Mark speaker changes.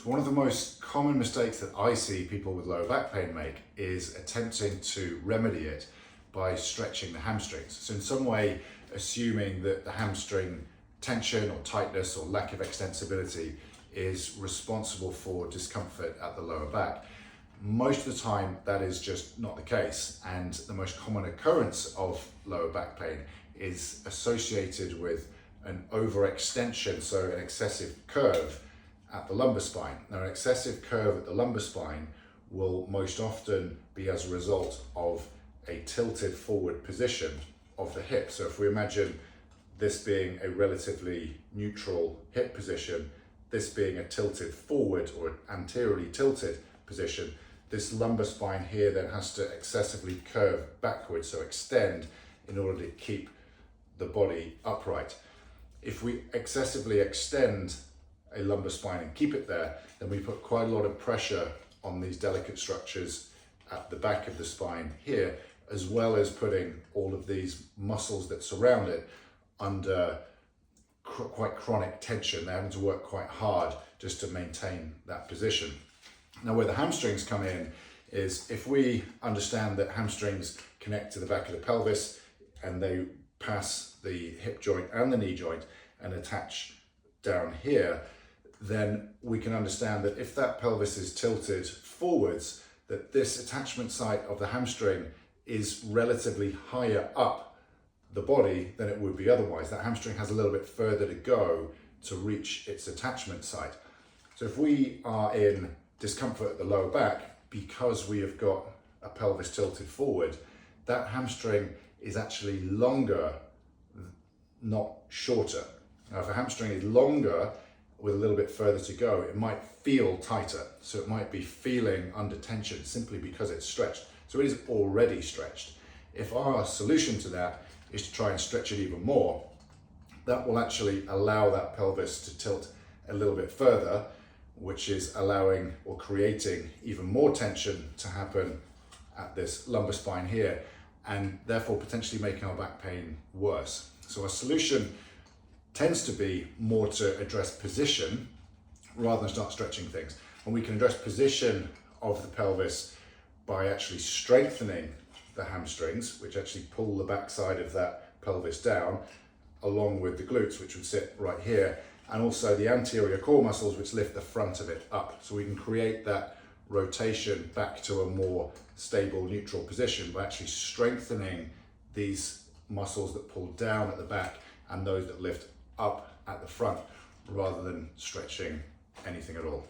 Speaker 1: So one of the most common mistakes that I see people with lower back pain make is attempting to remedy it by stretching the hamstrings. So in some way, assuming that the hamstring tension or tightness or lack of extensibility is responsible for discomfort at the lower back. Most of the time, that is just not the case. And the most common occurrence of lower back pain is associated with an overextension, so an excessive curve at the lumbar spine. Now, an excessive curve at the lumbar spine will most often be as a result of a tilted forward position of the hip. So if we imagine this being a relatively neutral hip position, this being a tilted forward or anteriorly tilted position, this lumbar spine here then has to excessively curve backwards, so extend, in order to keep the body upright. If we excessively extend a lumbar spine and keep it there, then we put quite a lot of pressure on these delicate structures at the back of the spine here, as well as putting all of these muscles that surround it under quite chronic tension. They're having to work quite hard just to maintain that position. Now, where the hamstrings come in is if we understand that hamstrings connect to the back of the pelvis and they pass the hip joint and the knee joint and attach down here, then we can understand that if that pelvis is tilted forwards, that this attachment site of the hamstring is relatively higher up the body than it would be otherwise. That hamstring has a little bit further to go to reach its attachment site. So if we are in discomfort at the lower back because we have got a pelvis tilted forward, that hamstring is actually longer, not shorter. Now, if a hamstring is longer with a little bit further to go, it might feel tighter. So it might be feeling under tension simply because it's stretched. So it is already stretched. If our solution to that is to try and stretch it even more, that will actually allow that pelvis to tilt a little bit further, which is allowing or creating even more tension to happen at this lumbar spine here, and therefore potentially making our back pain worse. So our solution tends to be more to address position rather than start stretching things. And we can address position of the pelvis by actually strengthening the hamstrings, which actually pull the backside of that pelvis down, along with the glutes, which would sit right here, and also the anterior core muscles, which lift the front of it up. So we can create that rotation back to a more stable, neutral position by actually strengthening these muscles that pull down at the back and those that lift up at the front, rather than stretching anything at all.